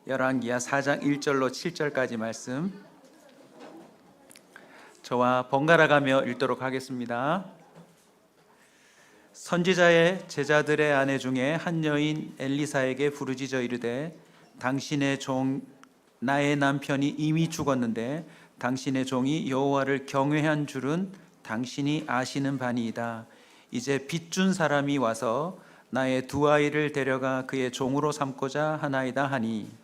열왕기하 4장 1절로 7절까지 말씀 저와 번갈아 가며 읽도록 하겠습니다. 선지자의 제자들의 아내 중에 한 여인 엘리사에게 부르짖어 이르되 당신의 종 나의 남편이 이미 죽었는데 당신의 종이 여호와를 경외한 줄은 당신이 아시는 바니이다. 이제 빚준 사람이 와서 나의 두 아이를 데려가 그의 종으로 삼고자 하나이다 하니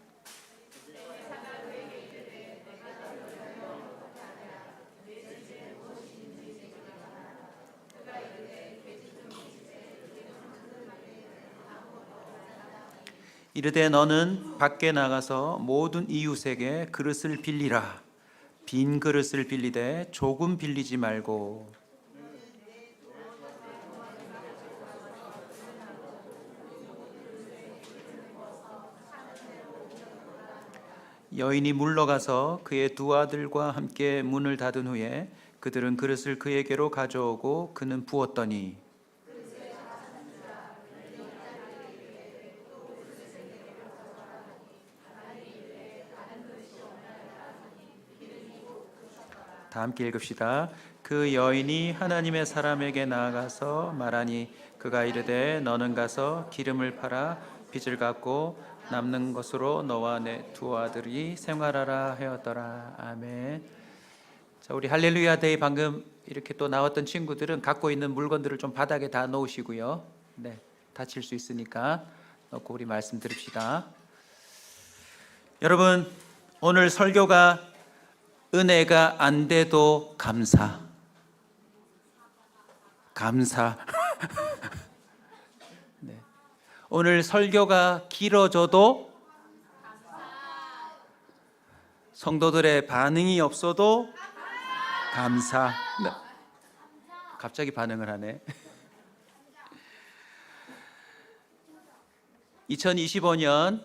이르되 너는 밖에 나가서 모든 이웃에게 그릇을 빌리라. 빈 그릇을 빌리되 조금 빌리지 말고 여인이 물러가서 그의 두 아들과 함께 문을 닫은 후에 그들은 그릇을 그에게로 가져오고 그는 부었더니 다 함께 읽읍시다. 그 여인이 하나님의 사람에게 나아가서 말하니 그가 이르되 너는 가서 기름을 팔아 빚을 갚고 남는 것으로 너와 내 두 아들이 생활하라 하였더라. 아멘. 자, 우리 할렐루야 데이 방금 이렇게 또 나왔던 친구들은 갖고 있는 물건들을 좀 바닥에 다 놓으시고요. 네, 다칠 수 있으니까 놓고 우리 말씀 들읍시다. 여러분, 오늘 설교가 은혜가 안 돼도 감사. 네. 오늘 설교가 길어져도 성도들의 반응이 없어도 감사. 네. 갑자기 반응을 하네. 2025년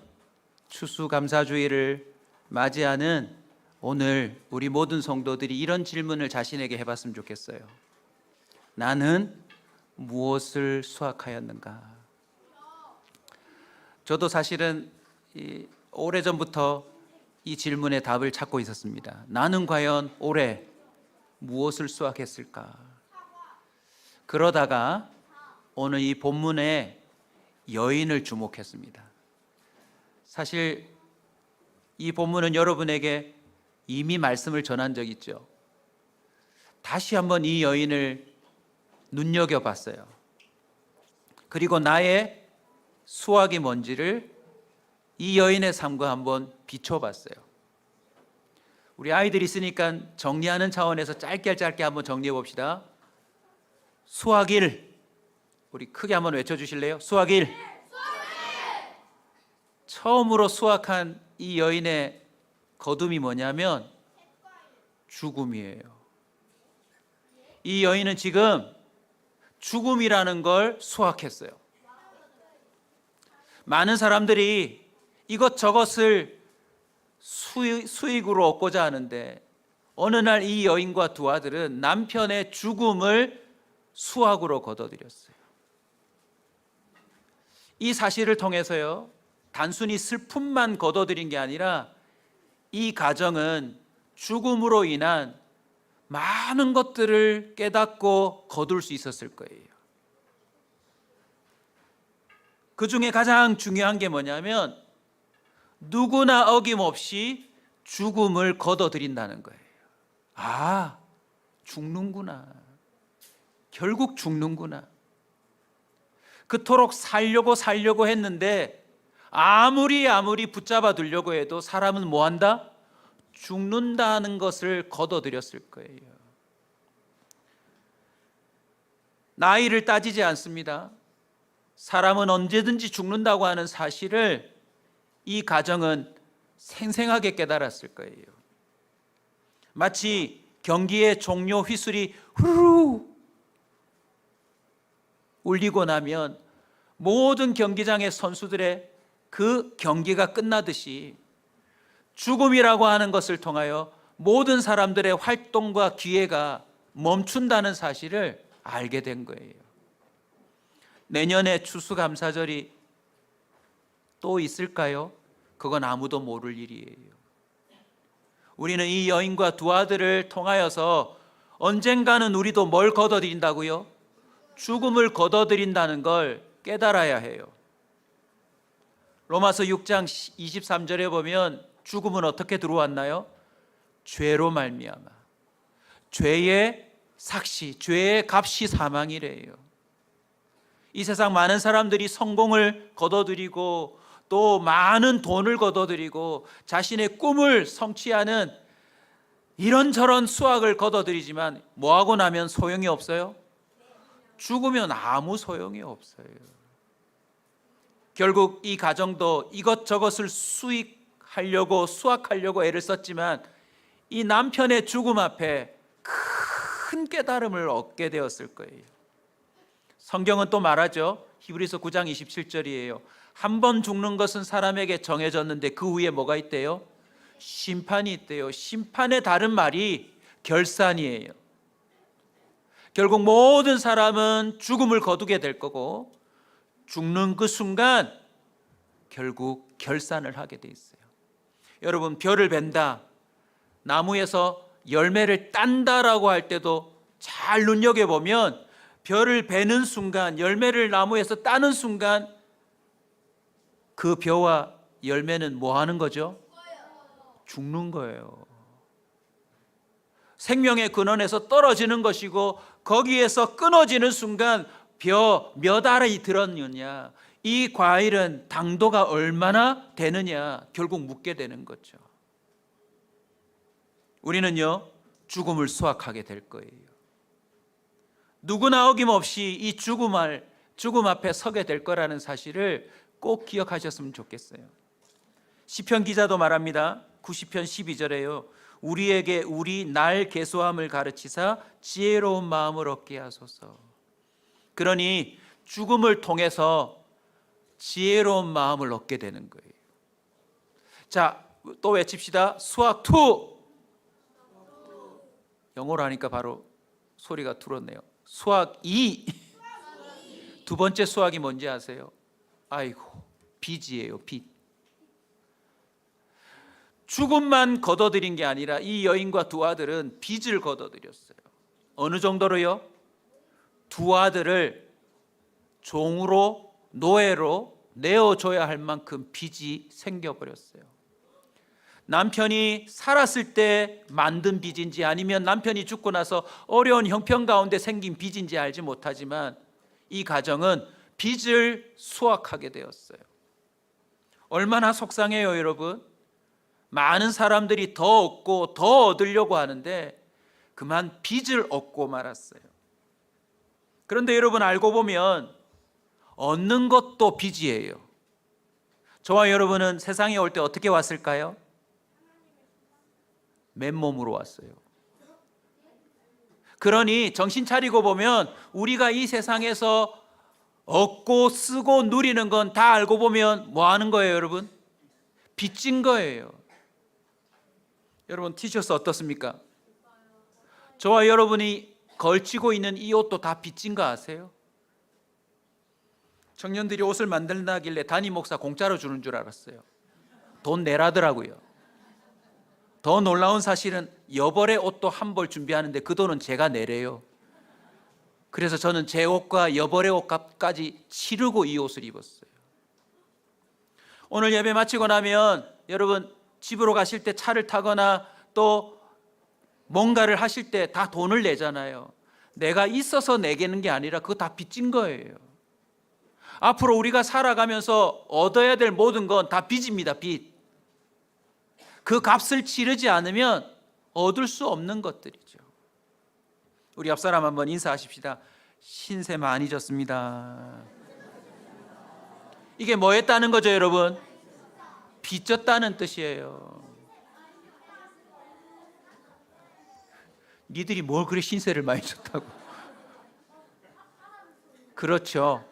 추수감사주의를 맞이하는 오늘 우리 모든 성도들이 이런 질문을 자신에게 해봤으면 좋겠어요. 나는 무엇을 수확하였는가? 저도 사실은 오래전부터 이 질문에 답을 찾고 있었습니다. 나는 과연 올해 무엇을 수확했을까? 그러다가 오늘 이 본문에 여인을 주목했습니다. 사실 이 본문은 여러분에게 이미 말씀을 전한 적이 있죠. 다시 한번 이 여인을 눈여겨봤어요. 그리고 나의 수확이 뭔지를 이 여인의 삶과 한번 비춰봤어요. 우리 아이들이 있으니까 정리하는 차원에서 짧게 한번 정리해 봅시다. 수확 1. 우리 크게 한번 외쳐주실래요? 수확 1. 처음으로 수확한 이 여인의 거둠이 뭐냐면 죽음이에요. 이 여인은 지금 죽음이라는 걸 수확했어요. 많은 사람들이 이것저것을 수익으로 얻고자 하는데 어느 날 이 여인과 두 아들은 남편의 죽음을 수확으로 거둬들였어요. 이 사실을 통해서요, 단순히 슬픔만 거둬들인 게 아니라 이 가정은 죽음으로 인한 많은 것들을 깨닫고 거둘 수 있었을 거예요. 그 중에 가장 중요한 게 뭐냐면 누구나 어김없이 죽음을 거둬들인다는 거예요. 아, 죽는구나. 결국 죽는구나. 그토록 살려고 했는데 아무리 붙잡아 두려고 해도 사람은 뭐한다? 죽는다는 것을 거둬들였을 거예요. 나이를 따지지 않습니다. 사람은 언제든지 죽는다고 하는 사실을 이 가정은 생생하게 깨달았을 거예요. 마치 경기의 종료 휘슬이 후루 울리고 나면 모든 경기장의 선수들의 그 경기가 끝나듯이 죽음이라고 하는 것을 통하여 모든 사람들의 활동과 기회가 멈춘다는 사실을 알게 된 거예요. 내년에 추수감사절이 또 있을까요? 그건 아무도 모를 일이에요. 우리는 이 여인과 두 아들을 통하여서 언젠가는 우리도 뭘 거둬들인다고요? 죽음을 거둬들인다는 걸 깨달아야 해요. 로마서 6장 23절에 보면 죽음은 어떻게 들어왔나요? 죄로 말미암아. 죄의 삭시, 죄의 값이 사망이래요. 이 세상 많은 사람들이 성공을 거둬들이고 또 많은 돈을 거둬들이고 자신의 꿈을 성취하는 이런저런 수확을 거둬들이지만 뭐하고 나면 소용이 없어요? 죽으면 아무 소용이 없어요. 결국 이 가정도 이것저것을 수확하려고 애를 썼지만 이 남편의 죽음 앞에 큰 깨달음을 얻게 되었을 거예요. 성경은 또 말하죠. 히브리서 9장 27절이에요. 한 번 죽는 것은 사람에게 정해졌는데 그 후에 뭐가 있대요? 심판이 있대요. 심판의 다른 말이 결산이에요. 결국 모든 사람은 죽음을 거두게 될 거고 죽는 그 순간 결국 결산을 하게 돼 있어요. 여러분, 벼를 벤다, 나무에서 열매를 딴다라고 할 때도 잘 눈여겨보면 벼를 베는 순간, 열매를 나무에서 따는 순간 그 벼와 열매는 뭐 하는 거죠? 죽는 거예요. 생명의 근원에서 떨어지는 것이고 거기에서 끊어지는 순간 벼 몇 알이 들었느냐, 이 과일은 당도가 얼마나 되느냐 결국 묻게 되는 거죠. 우리는요 죽음을 수확하게 될 거예요. 누구나 어김없이 이 죽음 앞에 서게 될 거라는 사실을 꼭 기억하셨으면 좋겠어요. 시편 기자도 말합니다. 90편 12절에요. 우리에게 우리 날 계수함을 가르치사 지혜로운 마음을 얻게 하소서. 그러니 죽음을 통해서 지혜로운 마음을 얻게 되는 거예요. 자, 또 외칩시다. 수학 2. 영어로 하니까 바로 소리가 들었네요. 수학 2. 두 번째 수학이 뭔지 아세요? 아이고, 빚이에요. 빚. 죽음만 거둬들인 게 아니라 이 여인과 두 아들은 빚을 거둬들였어요. 어느 정도로요? 두 아들을 종으로, 노예로 내어줘야 할 만큼 빚이 생겨버렸어요. 남편이 살았을 때 만든 빚인지 아니면 남편이 죽고 나서 어려운 형편 가운데 생긴 빚인지 알지 못하지만 이 가정은 빚을 수확하게 되었어요. 얼마나 속상해요, 여러분. 많은 사람들이 더 얻고 더 얻으려고 하는데 그만 빚을 얻고 말았어요. 그런데 여러분, 알고 보면 얻는 것도 빚이에요. 저와 여러분은 세상에 올 때 어떻게 왔을까요? 맨몸으로 왔어요. 그러니 정신 차리고 보면 우리가 이 세상에서 얻고 쓰고 누리는 건 다 알고 보면 뭐 하는 거예요, 여러분? 빚진 거예요. 여러분, 티셔츠 어떻습니까? 저와 여러분이 걸치고 있는 이 옷도 다 빚진 거 아세요? 청년들이 옷을 만든다길래 담임 목사 공짜로 주는 줄 알았어요. 돈 내라더라고요. 더 놀라운 사실은 여벌의 옷도 한 벌 준비하는데 그 돈은 제가 내래요. 그래서 저는 제 옷과 여벌의 옷값까지 치르고 이 옷을 입었어요. 오늘 예배 마치고 나면 여러분 집으로 가실 때 차를 타거나 또 뭔가를 하실 때 다 돈을 내잖아요. 내가 있어서 내게는 게 아니라 그거 다 빚진 거예요. 앞으로 우리가 살아가면서 얻어야 될 모든 건 다 빚입니다. 빚. 그 값을 치르지 않으면 얻을 수 없는 것들이죠. 우리 옆 사람 한번 인사하십시다. 신세 많이 졌습니다. 이게 뭐 했다는 거죠, 여러분? 빚졌다는 뜻이에요. 니들이 뭘 그리 신세를 많이 졌다고. 그렇죠.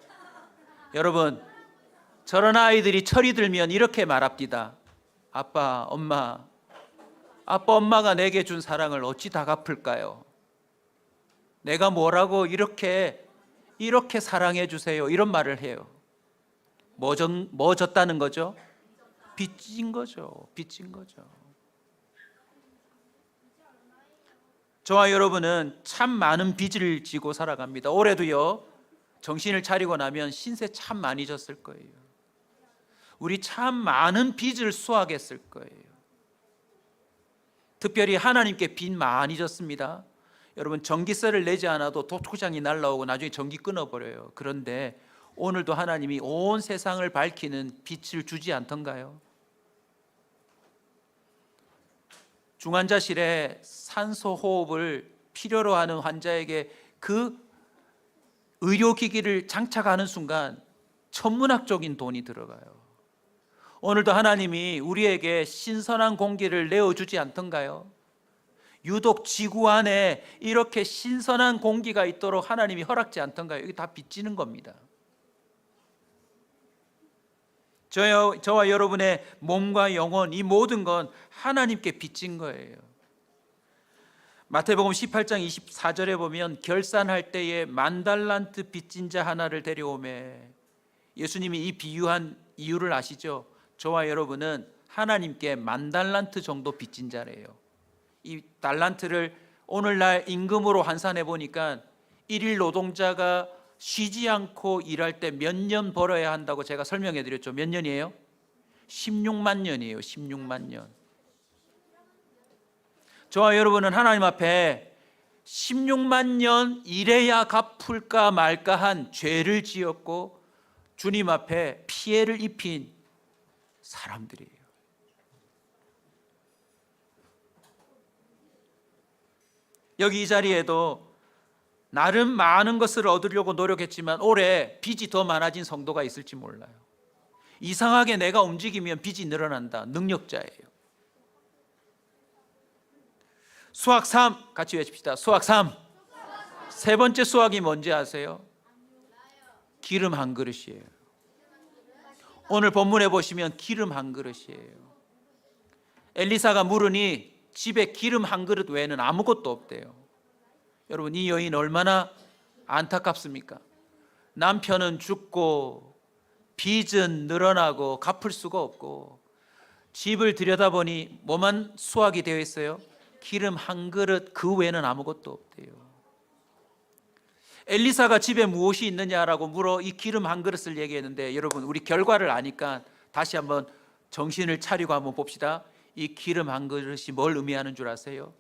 여러분, 저런 아이들이 철이 들면 이렇게 말합니다. 아빠, 엄마가 내게 준 사랑을 어찌 다 갚을까요? 내가 뭐라고 이렇게 사랑해 주세요. 이런 말을 해요. 뭐 졌다는 거죠? 빚진 거죠. 빚진 거죠. 저와 여러분은 참 많은 빚을 지고 살아갑니다. 올해도요, 정신을 차리고 나면 신세 참 많이 졌을 거예요. 우리 참 많은 빚을 수확했을 거예요. 특별히 하나님께 빚 많이 졌습니다. 여러분, 전기세를 내지 않아도 도토장이 날라오고 나중에 전기 끊어버려요. 그런데 오늘도 하나님이 온 세상을 밝히는 빛을 주지 않던가요? 중환자실에 산소 호흡을 필요로 하는 환자에게 그 의료기기를 장착하는 순간 천문학적인 돈이 들어가요. 오늘도 하나님이 우리에게 신선한 공기를 내어주지 않던가요? 유독 지구 안에 이렇게 신선한 공기가 있도록 하나님이 허락지 않던가요? 이게 다 빚지는 겁니다. 저와 여러분의 몸과 영혼, 이 모든 건 하나님께 빚진 거예요. 마태복음 18장 24절에 보면 결산할 때에 10,000달란트 빚진 자 하나를 데려오매, 예수님이 이 비유한 이유를 아시죠? 저와 여러분은 하나님께 10,000달란트 정도 빚진 자래요. 이 달란트를 오늘날 임금으로 환산해 보니까 일일 노동자가 쉬지 않고 일할 때 몇 년 벌어야 한다고 제가 설명해 드렸죠. 몇 년이에요? 16만 년이에요. 16만 년. 저와 여러분은 하나님 앞에 16만 년 일해야 갚을까 말까 한 죄를 지었고 주님 앞에 피해를 입힌 사람들이에요. 여기 이 자리에도 나름 많은 것을 얻으려고 노력했지만 올해 빚이 더 많아진 성도가 있을지 몰라요. 이상하게 내가 움직이면 빚이 늘어난다. 능력자예요. 수학 3 같이 외칩시다. 수학 3. 세 번째 수학이 뭔지 아세요? 기름 한 그릇이에요. 오늘 본문에 보시면 기름 한 그릇이에요. 엘리사가 물으니 집에 기름 한 그릇 외에는 아무것도 없대요. 여러분, 이 여인 얼마나 안타깝습니까? 남편은 죽고 빚은 늘어나고 갚을 수가 없고 집을 들여다보니 뭐만 수확이 되어 있어요? 기름 한 그릇, 그 외에는 아무것도 없대요. 엘리사가 집에 무엇이 있느냐라고 물어 이 기름 한 그릇을 얘기했는데, 여러분, 우리 결과를 아니까 다시 한번 정신을 차리고 한번 봅시다. 이 기름 한 그릇이 뭘 의미하는 줄 아세요?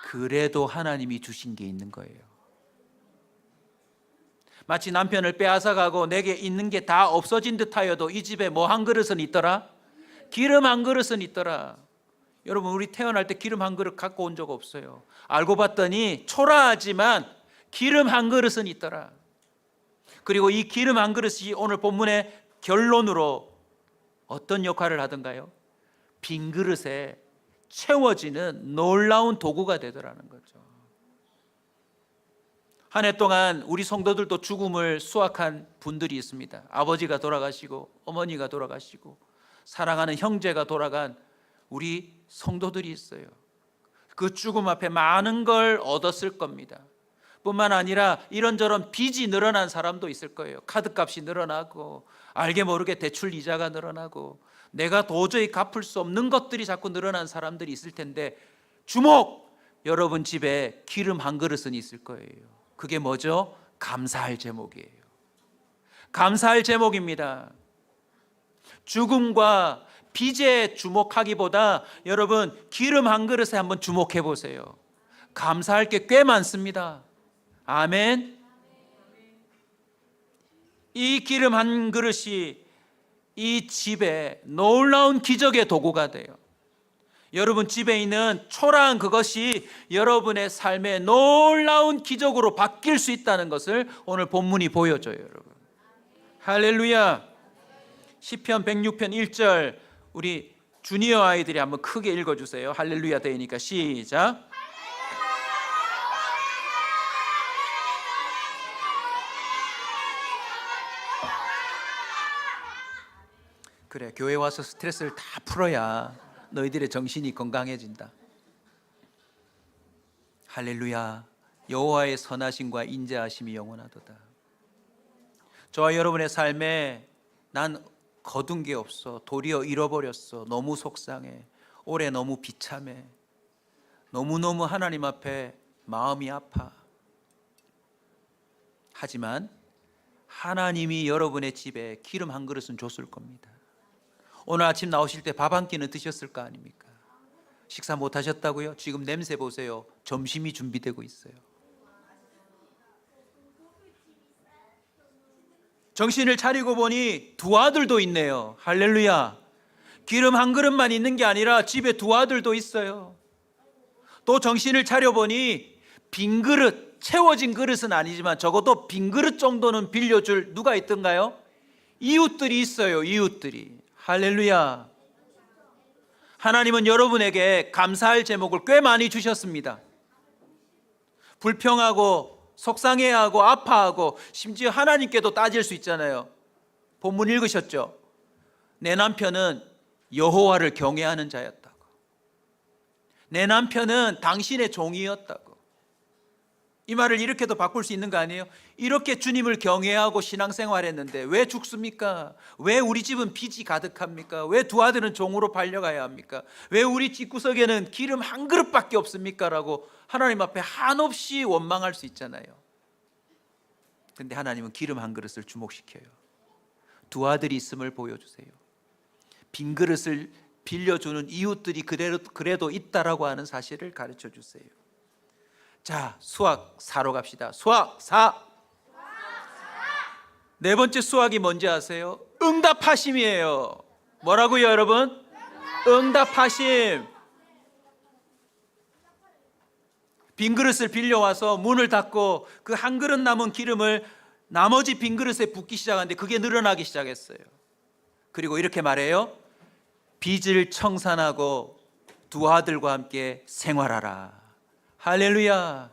그래도 하나님이 주신 게 있는 거예요. 마치 남편을 빼앗아가고 내게 있는 게 다 없어진 듯하여도 이 집에 뭐 한 그릇은 있더라? 기름 한 그릇은 있더라. 여러분, 우리 태어날 때 기름 한 그릇 갖고 온 적 없어요. 알고 봤더니 초라하지만 기름 한 그릇은 있더라. 그리고 이 기름 한 그릇이 오늘 본문의 결론으로 어떤 역할을 하던가요? 빈 그릇에 채워지는 놀라운 도구가 되더라는 거죠. 한 해 동안 우리 성도들도 죽음을 수확한 분들이 있습니다. 아버지가 돌아가시고 어머니가 돌아가시고 사랑하는 형제가 돌아간 우리 성도들이 있어요. 그 죽음 앞에 많은 걸 얻었을 겁니다. 뿐만 아니라 이런저런 빚이 늘어난 사람도 있을 거예요. 카드값이 늘어나고 알게 모르게 대출 이자가 늘어나고 내가 도저히 갚을 수 없는 것들이 자꾸 늘어난 사람들이 있을 텐데, 주목! 여러분 집에 기름 한 그릇은 있을 거예요. 그게 뭐죠? 감사할 제목이에요. 감사할 제목입니다. 죽음과 빚에 주목하기보다 여러분 기름 한 그릇에 한번 주목해 보세요. 감사할 게 꽤 많습니다. 아멘. 이 기름 한 그릇이 이 집에 놀라운 기적의 도구가 돼요. 여러분 집에 있는 초라한 그것이 여러분의 삶의 놀라운 기적으로 바뀔 수 있다는 것을 오늘 본문이 보여줘요, 여러분. 할렐루야. 시편 106편 1절 우리 주니어 아이들이 한번 크게 읽어주세요. 할렐루야 되니까 시작. 그래, 교회 와서 스트레스를 다 풀어야 너희들의 정신이 건강해진다. 할렐루야. 여호와의 선하심과 인자하심이 영원하도다. 저와 여러분의 삶에 난 거둔 게 없어. 도리어 잃어버렸어. 너무 속상해. 올해 너무 비참해. 너무너무 하나님 앞에 마음이 아파. 하지만 하나님이 여러분의 집에 기름 한 그릇은 줬을 겁니다. 오늘 아침 나오실 때 밥 한 끼는 드셨을 거 아닙니까? 식사 못 하셨다고요? 지금 냄새 보세요. 점심이 준비되고 있어요. 정신을 차리고 보니 두 아들도 있네요. 할렐루야. 기름 한 그릇만 있는 게 아니라 집에 두 아들도 있어요. 또 정신을 차려보니 빈 그릇, 채워진 그릇은 아니지만 적어도 빈 그릇 정도는 빌려줄 누가 있던가요? 이웃들이 있어요. 이웃들이. 할렐루야. 하나님은 여러분에게 감사할 제목을 꽤 많이 주셨습니다. 불평하고 속상해하고 아파하고 심지어 하나님께도 따질 수 있잖아요. 본문 읽으셨죠? 내 남편은 여호와를 경외하는 자였다고. 내 남편은 당신의 종이었다고. 이 말을 이렇게도 바꿀 수 있는 거 아니에요? 이렇게 주님을 경외하고 신앙생활했는데 왜 죽습니까? 왜 우리 집은 빚이 가득합니까? 왜 두 아들은 종으로 팔려가야 합니까? 왜 우리 집구석에는 기름 한 그릇밖에 없습니까? 라고 하나님 앞에 한없이 원망할 수 있잖아요. 근데 하나님은 기름 한 그릇을 주목시켜요. 두 아들이 있음을 보여주세요. 빈 그릇을 빌려주는 이웃들이 그래도 있다라고 하는 사실을 가르쳐 주세요. 자, 수학 4로 갑시다. 수학 4. 네 번째 수학이 뭔지 아세요? 응답하심이에요. 뭐라고요, 여러분? 응답하심. 빈 그릇을 빌려와서 문을 닫고 그 한 그릇 남은 기름을 나머지 빈 그릇에 붓기 시작하는데 그게 늘어나기 시작했어요. 그리고 이렇게 말해요. 빚을 청산하고 두 아들과 함께 생활하라. 할렐루야.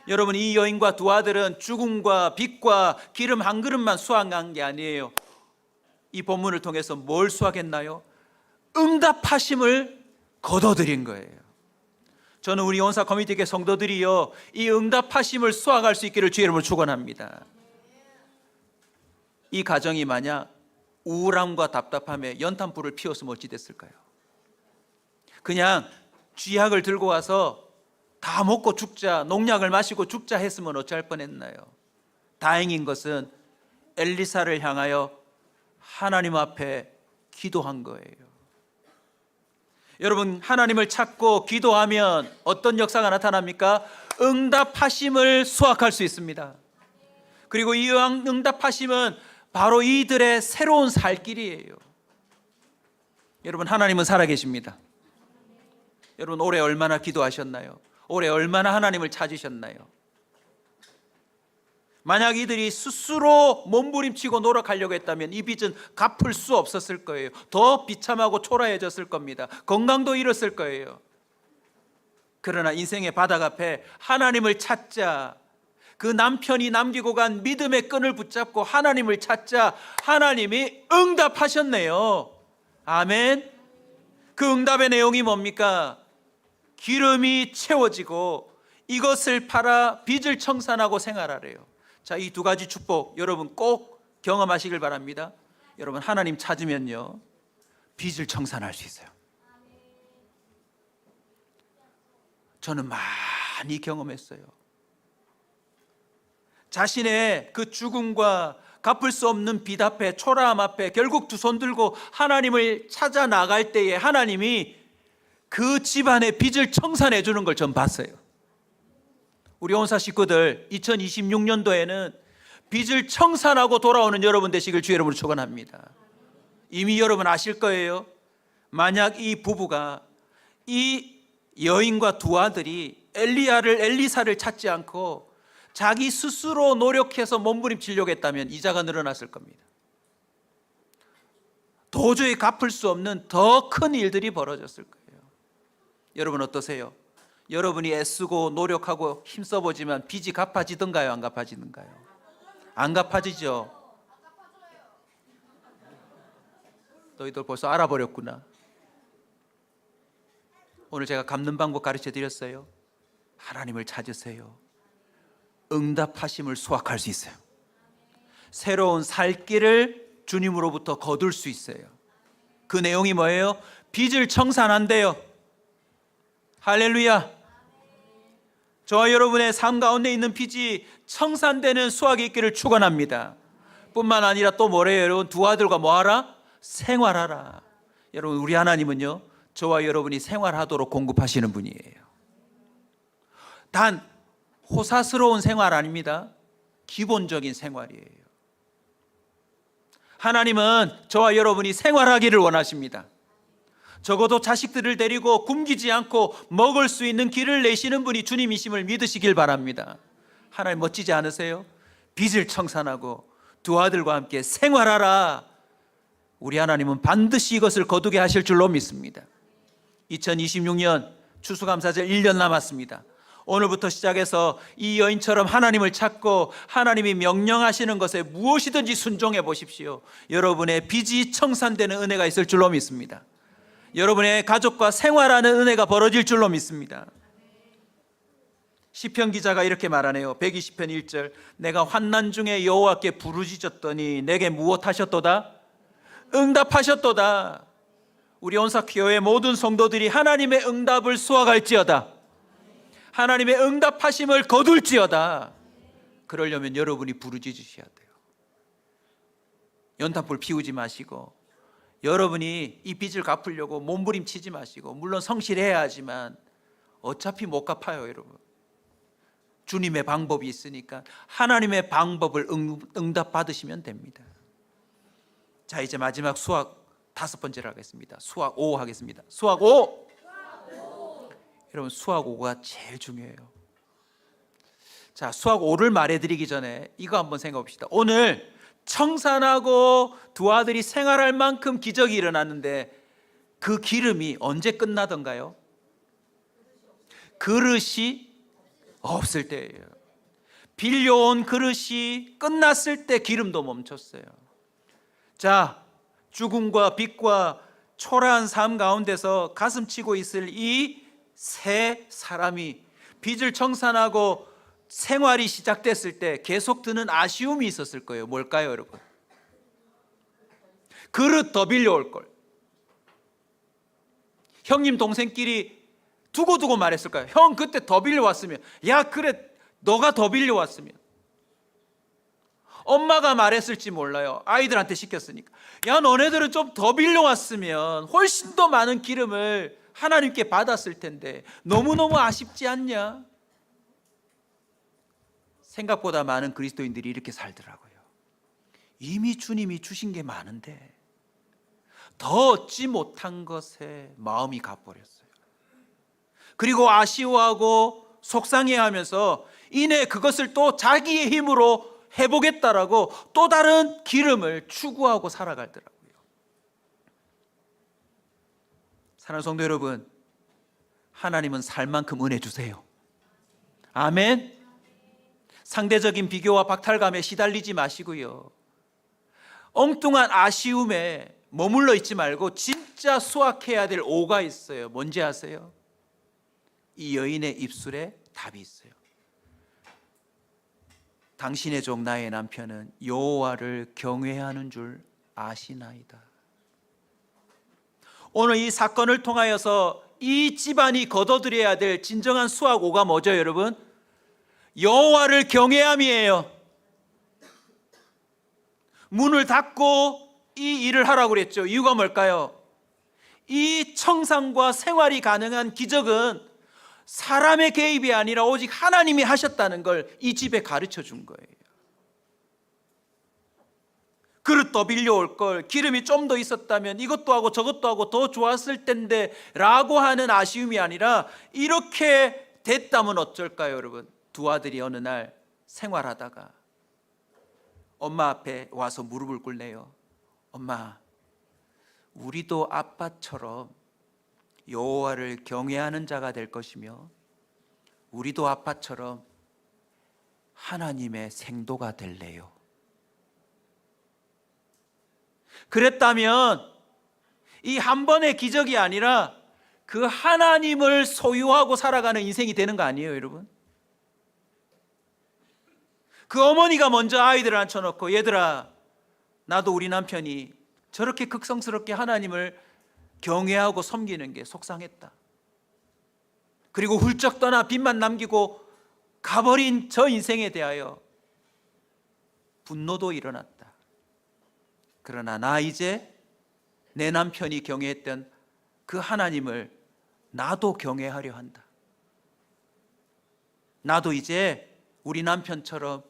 여러분, 이 여인과 두 아들은 죽음과 빚과 기름 한 그릇만 수확한 게 아니에요. 이 본문을 통해서 뭘 수확했나요? 응답하심을 거둬들인 거예요. 저는 우리 온사 커뮤니티의 성도들이요, 이 응답하심을 수확할 수 있기를 주의 이름으로 축원합니다. 이 가정이 만약 우울함과 답답함에 연탄불을 피웠으면 어찌 됐을까요? 그냥 쥐약을 들고 와서 다 먹고 죽자, 농약을 마시고 죽자 했으면 어찌할 뻔했나요? 다행인 것은 엘리사를 향하여 하나님 앞에 기도한 거예요. 여러분, 하나님을 찾고 기도하면 어떤 역사가 나타납니까? 응답하심을 수확할 수 있습니다. 그리고 이 응답하심은 바로 이들의 새로운 살 길이에요. 여러분, 하나님은 살아계십니다. 여러분, 올해 얼마나 기도하셨나요? 올해 얼마나 하나님을 찾으셨나요? 만약 이들이 스스로 몸부림치고 노력하려고 했다면 이 빚은 갚을 수 없었을 거예요. 더 비참하고 초라해졌을 겁니다. 건강도 잃었을 거예요. 그러나 인생의 바닥 앞에 하나님을 찾자, 그 남편이 남기고 간 믿음의 끈을 붙잡고 하나님을 찾자, 하나님이 응답하셨네요. 아멘. 그 응답의 내용이 뭡니까? 기름이 채워지고 이것을 팔아 빚을 청산하고 생활하래요. 자, 이 두 가지 축복 여러분 꼭 경험하시길 바랍니다. 여러분, 하나님 찾으면요, 빚을 청산할 수 있어요. 저는 많이 경험했어요. 자신의 그 죽음과 갚을 수 없는 빚 앞에, 초라함 앞에 결국 두 손 들고 하나님을 찾아 나갈 때에 하나님이 그 집안의 빚을 청산해 주는 걸 전 봤어요. 우리 온사 식구들 2026년도에는 빚을 청산하고 돌아오는 여러분 되시길 주의 이름으로 축원합니다. 이미 여러분 아실 거예요. 만약 이 부부가, 이 여인과 두 아들이 엘리사를 찾지 않고 자기 스스로 노력해서 몸부림치려고 했다면 이자가 늘어났을 겁니다. 도저히 갚을 수 없는 더 큰 일들이 벌어졌을 거예요. 여러분 어떠세요? 여러분이 애쓰고 노력하고 힘써보지만 빚이 갚아지던가요? 안 갚아지는가요? 안 갚아지죠. 너희들 벌써 알아버렸구나. 오늘 제가 갚는 방법 가르쳐 드렸어요. 하나님을 찾으세요. 응답하심을 수확할 수 있어요. 새로운 살 길을 주님으로부터 거둘 수 있어요. 그 내용이 뭐예요? 빚을 청산한대요. 할렐루야. 저와 여러분의 삶 가운데 있는 빚이 청산되는 수확이 있기를 축원합니다. 뿐만 아니라 또 뭐래요, 여러분? 두 아들과 뭐하라? 생활하라. 여러분, 우리 하나님은요, 저와 여러분이 생활하도록 공급하시는 분이에요. 단 호사스러운 생활 아닙니다. 기본적인 생활이에요. 하나님은 저와 여러분이 생활하기를 원하십니다. 적어도 자식들을 데리고 굶기지 않고 먹을 수 있는 길을 내시는 분이 주님이심을 믿으시길 바랍니다. 하나님 멋지지 않으세요? 빚을 청산하고 두 아들과 함께 생활하라. 우리 하나님은 반드시 이것을 거두게 하실 줄로 믿습니다. 2026년 추수감사절 1년 남았습니다. 오늘부터 시작해서 이 여인처럼 하나님을 찾고 하나님이 명령하시는 것에 무엇이든지 순종해 보십시오. 여러분의 빚이 청산되는 은혜가 있을 줄로 믿습니다. 여러분의 가족과 생활하는 은혜가 벌어질 줄로 믿습니다. 시편 기자가 이렇게 말하네요. 120편 1절. 내가 환난 중에 여호와께 부르짖었더니 내게 무엇하셨도다? 응답하셨도다. 우리 온사교회 모든 성도들이 하나님의 응답을 수확할지어다. 하나님의 응답하심을 거둘지어다. 그러려면 여러분이 부르짖으셔야 돼요. 연탄불 피우지 마시고, 여러분이 이 빚을 갚으려고 몸부림치지 마시고, 물론 성실해야 하지만 어차피 못 갚아요, 여러분. 주님의 방법이 있으니까 하나님의 방법을 응답 받으시면 됩니다. 자, 이제 마지막 수학 5번째로 하겠습니다. 수학 5 하겠습니다. 수학 5. 여러분, 수학 5가 제일 중요해요. 자, 수학 5를 말해드리기 전에 이거 한번 생각해 봅시다. 오늘 청산하고 두 아들이 생활할 만큼 기적이 일어났는데 그 기름이 언제 끝나던가요? 그릇이 없을 때예요. 빌려온 그릇이 끝났을 때 기름도 멈췄어요. 자, 죽음과 빛과 초라한 삶 가운데서 가슴치고 있을 이 세 사람이 빚을 청산하고 생활이 시작됐을 때 계속 드는 아쉬움이 있었을 거예요. 뭘까요, 여러분? 그릇 더 빌려올 걸. 형님 동생끼리 두고두고 말했을까요? 형 그때 더 빌려왔으면. 야, 그래 너가 더 빌려왔으면. 엄마가 말했을지 몰라요. 아이들한테 시켰으니까. 야, 너네들은 좀 더 빌려왔으면 훨씬 더 많은 기름을 하나님께 받았을 텐데 너무너무 아쉽지 않냐? 생각보다 많은 그리스도인들이 이렇게 살더라고요. 이미 주님이 주신 게 많은데 더 얻지 못한 것에 마음이 가버렸어요. 그리고 아쉬워하고 속상해하면서 이내 그것을 또 자기의 힘으로 해보겠다라고 또 다른 기름을 추구하고 살아가더라고요. 사랑하는 성도 여러분, 하나님은 살 만큼 은혜 주세요. 아멘. 상대적인 비교와 박탈감에 시달리지 마시고요, 엉뚱한 아쉬움에 머물러 있지 말고 진짜 수확해야 될 오가 있어요. 뭔지 아세요? 이 여인의 입술에 답이 있어요. 당신의 종 나의 남편은 여호와를 경외하는 줄 아시나이다. 오늘 이 사건을 통하여서 이 집안이 거둬들여야 될 진정한 수학 5가 뭐죠, 여러분? 여호와를 경외함이에요. 문을 닫고 이 일을 하라고 그랬죠. 이유가 뭘까요? 이 청산과 생활이 가능한 기적은 사람의 개입이 아니라 오직 하나님이 하셨다는 걸 이 집에 가르쳐 준 거예요. 그릇 더 빌려올 걸, 기름이 좀 더 있었다면 이것도 하고 저것도 하고 더 좋았을 텐데 라고 하는 아쉬움이 아니라 이렇게 됐다면 어쩔까요, 여러분? 두 아들이 어느 날 생활하다가 엄마 앞에 와서 무릎을 꿇네요. 엄마, 우리도 아빠처럼 여호와를 경외하는 자가 될 것이며 우리도 아빠처럼 하나님의 생도가 될래요. 그랬다면 이 한 번의 기적이 아니라 그 하나님을 소유하고 살아가는 인생이 되는 거 아니에요, 여러분? 그 어머니가 먼저 아이들을 앉혀놓고 얘들아, 나도 우리 남편이 저렇게 극성스럽게 하나님을 경외하고 섬기는 게 속상했다. 그리고 훌쩍 떠나 빚만 남기고 가버린 저 인생에 대하여 분노도 일어났다. 그러나 나 이제 내 남편이 경외했던 그 하나님을 나도 경외하려 한다. 나도 이제 우리 남편처럼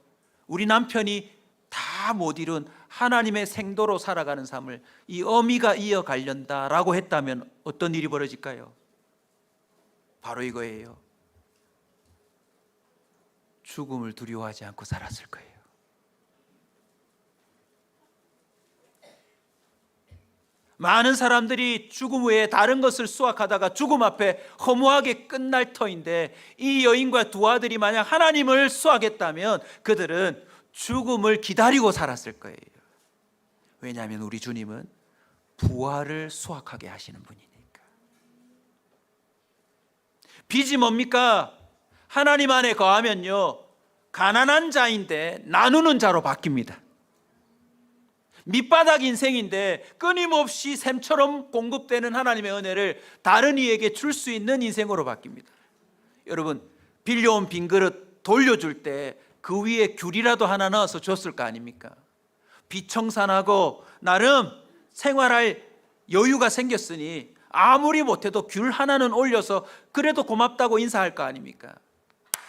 우리 남편이 다 못 이룬 하나님의 생도로 살아가는 삶을 이 어미가 이어가련다라고 했다면 어떤 일이 벌어질까요? 바로 이거예요. 죽음을 두려워하지 않고 살았을 거예요. 많은 사람들이 죽음 외에 다른 것을 수확하다가 죽음 앞에 허무하게 끝날 터인데, 이 여인과 두 아들이 만약 하나님을 수확했다면 그들은 죽음을 기다리고 살았을 거예요. 왜냐하면 우리 주님은 부활을 수확하게 하시는 분이니까. 빚이 뭡니까? 하나님 안에 거하면요, 가난한 자인데 나누는 자로 바뀝니다. 밑바닥 인생인데 끊임없이 샘처럼 공급되는 하나님의 은혜를 다른 이에게 줄 수 있는 인생으로 바뀝니다. 여러분, 빌려온 빈 그릇 돌려줄 때 그 위에 귤이라도 하나 넣어서 줬을 거 아닙니까? 비청산하고 나름 생활할 여유가 생겼으니 아무리 못해도 귤 하나는 올려서 그래도 고맙다고 인사할 거 아닙니까?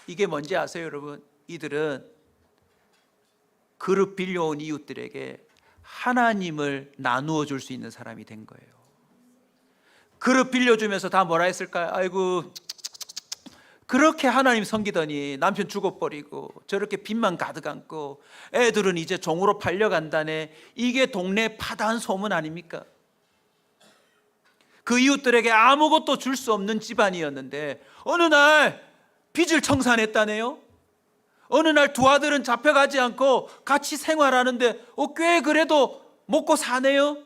이게 뭔지 아세요, 여러분? 이들은 그릇 빌려온 이웃들에게 하나님을 나누어 줄 수 있는 사람이 된 거예요. 그릇 빌려주면서 다 뭐라 했을까요? 아이고, 그렇게 하나님 섬기더니 남편 죽어버리고 저렇게 빚만 가득 안고 애들은 이제 종으로 팔려간다네. 이게 동네 파다한 소문 아닙니까? 그 이웃들에게 아무것도 줄 수 없는 집안이었는데 어느 날 빚을 청산했다네요. 어느 날 두 아들은 잡혀가지 않고 같이 생활하는데 꽤 그래도 먹고 사네요.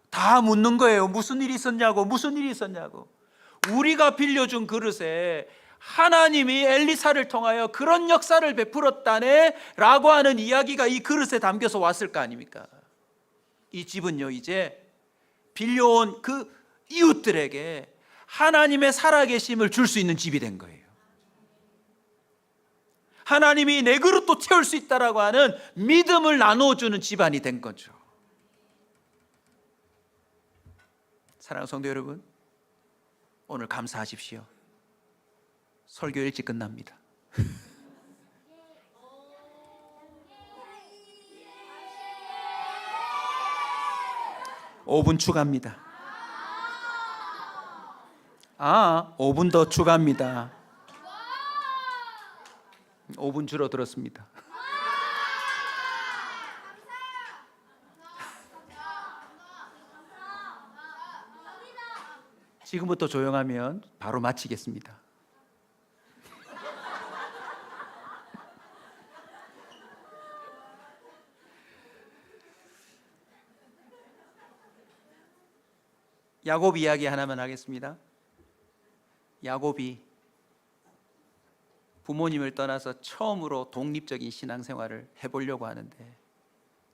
다 묻는 거예요. 무슨 일이 있었냐고, 무슨 일이 있었냐고. 우리가 빌려준 그릇에 하나님이 엘리사를 통하여 그런 역사를 베풀었다네 라고 하는 이야기가 이 그릇에 담겨서 왔을 거 아닙니까? 이 집은요, 이제 빌려온 그 이웃들에게 하나님의 살아계심을 줄 수 있는 집이 된 거예요. 하나님이 내 그릇도 채울 수 있다라고 하는 믿음을 나누어주는 집안이 된 거죠. 사랑하는 성도 여러분, 오늘 감사하십시오. 설교 일찍 끝납니다. 5분 추가합니다. 5분 더 추가합니다. 5분 줄어들었습니다. 지금부터 조용하면 바로 마치겠습니다. 야곱 이야기 하나만 하겠습니다. 야곱이 부모님을 떠나서 처음으로 독립적인 신앙생활을 해보려고 하는데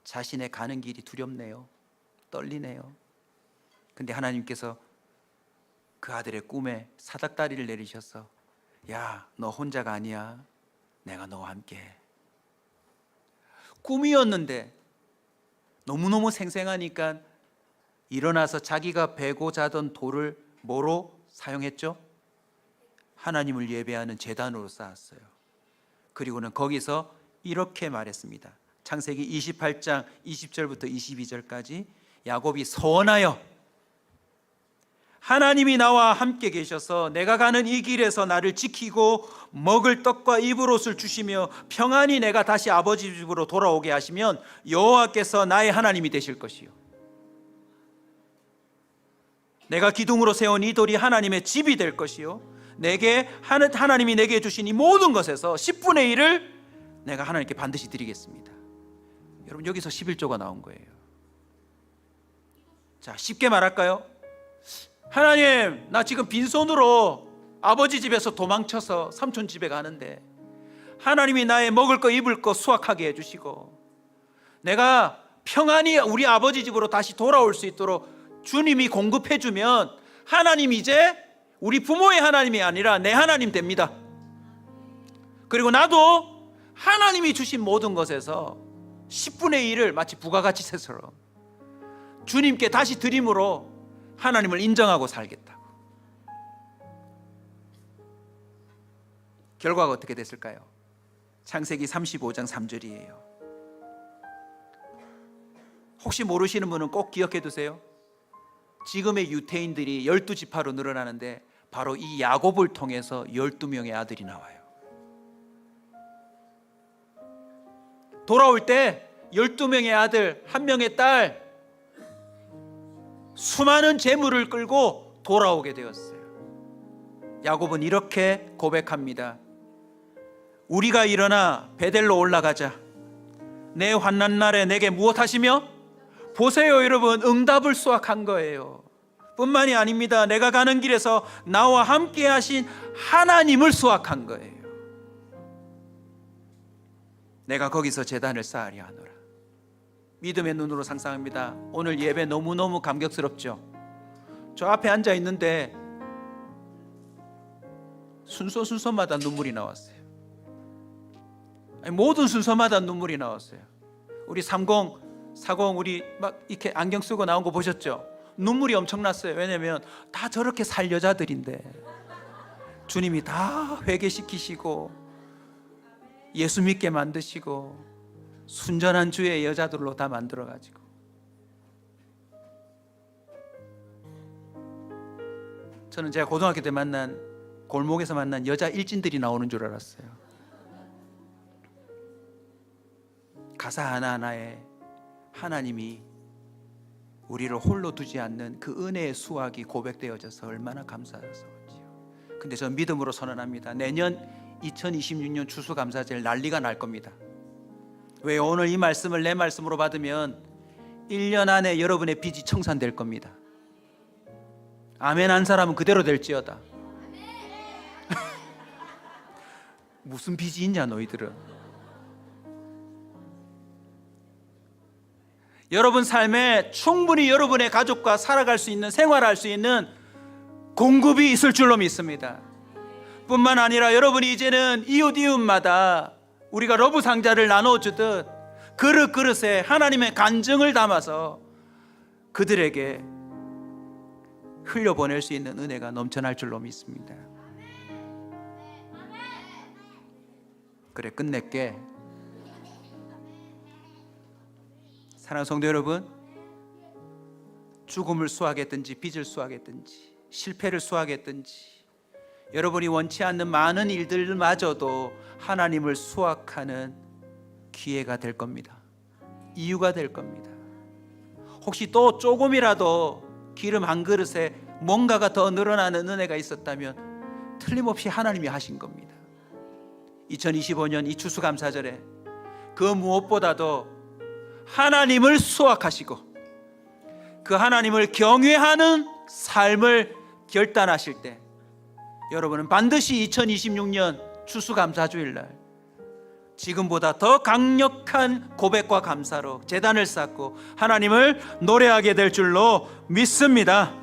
자신의 가는 길이 두렵네요. 떨리네요. 근데 하나님께서 그 아들의 꿈에 사닥다리를 내리셔서, 야, 너 혼자가 아니야. 내가 너와 함께 해. 꿈이었는데 너무너무 생생하니까 일어나서 자기가 베고 자던 돌을 뭐로 사용했죠? 하나님을 예배하는 제단으로 쌓았어요. 그리고는 거기서 이렇게 말했습니다. 창세기 28장 20절부터 22절까지 야곱이 서원하여, 하나님이 나와 함께 계셔서 내가 가는 이 길에서 나를 지키고 먹을 떡과 입을 옷을 주시며 평안히 내가 다시 아버지 집으로 돌아오게 하시면 여호와께서 나의 하나님이 되실 것이요, 내가 기둥으로 세운 이 돌이 하나님의 집이 될 것이요, 내게 하나님이 내게 주신 이 모든 것에서 10분의 1을 내가 하나님께 반드시 드리겠습니다. 여러분, 여기서 11조가 나온 거예요. 자, 쉽게 말할까요? 하나님, 나 지금 빈손으로 아버지 집에서 도망쳐서 삼촌 집에 가는데 하나님이 나의 먹을 거 입을 거 수확하게 해주시고 내가 평안히 우리 아버지 집으로 다시 돌아올 수 있도록 주님이 공급해 주면 하나님이 이제 우리 부모의 하나님이 아니라 내 하나님 됩니다. 그리고 나도 하나님이 주신 모든 것에서 10분의 1을 마치 부가가치세처럼 주님께 다시 드림으로 하나님을 인정하고 살겠다고. 결과가 어떻게 됐을까요? 창세기 35장 3절이에요. 혹시 모르시는 분은 꼭 기억해 두세요. 지금의 유대인들이 12지파로 늘어나는데 바로 이 야곱을 통해서 12명의 아들이 나와요. 돌아올 때 12명의 아들, 1명의 딸, 수많은 재물을 끌고 돌아오게 되었어요. 야곱은 이렇게 고백합니다. 우리가 일어나 베델로 올라가자. 내 환난 날에 내게 무엇 하시며? 보세요 여러분, 응답을 수확한 거예요. 뿐만이 아닙니다. 내가 가는 길에서 나와 함께 하신 하나님을 수확한 거예요. 내가 거기서 제단을 쌓으려 하노라. 믿음의 눈으로 상상합니다. 오늘 예배 너무너무 감격스럽죠? 저 앞에 앉아 있는데 순서마다 눈물이 나왔어요. 모든 순서마다 눈물이 나왔어요. 우리 30, 40 우리 막 이렇게 안경 쓰고 나온 거 보셨죠? 눈물이 엄청났어요. 왜냐면 다 저렇게 살 여자들인데 주님이 다 회개시키시고 예수 믿게 만드시고 순전한 주의 여자들로 다 만들어가지고. 저는 제가 고등학교 때 만난 골목에서 만난 여자 일진들이 나오는 줄 알았어요. 가사 하나하나에 하나님이 우리를 홀로 두지 않는 그 은혜의 수확이 고백되어져서 얼마나 감사스러운지요. 근데 저는 믿음으로 선언합니다. 내년 2026년 추수감사절 난리가 날 겁니다. 왜? 오늘 이 말씀을 내 말씀으로 받으면 1년 안에 여러분의 빚이 청산될 겁니다. 아멘 한 사람은 그대로 될지어다. 무슨 빚이 있냐 너희들은. 여러분 삶에 충분히 여러분의 가족과 살아갈 수 있는, 생활할 수 있는 공급이 있을 줄로 믿습니다. 뿐만 아니라 여러분이 이제는 이웃마다 우리가 러브 상자를 나눠주듯 그릇그릇에 하나님의 간증을 담아서 그들에게 흘려보낼 수 있는 은혜가 넘쳐날 줄로 믿습니다. 그래, 끝낼게. 사랑하는 성도 여러분, 죽음을 수확했든지 빚을 수확했든지 실패를 수확했든지 여러분이 원치 않는 많은 일들마저도 하나님을 수확하는 기회가 될 겁니다. 이유가 될 겁니다. 혹시 또 조금이라도 기름 한 그릇에 뭔가가 더 늘어나는 은혜가 있었다면 틀림없이 하나님이 하신 겁니다. 2025년 이 추수감사절에 그 무엇보다도 하나님을 수확하시고 그 하나님을 경외하는 삶을 결단하실 때 여러분은 반드시 2026년 추수감사주일날 지금보다 더 강력한 고백과 감사로 제단을 쌓고 하나님을 노래하게 될 줄로 믿습니다.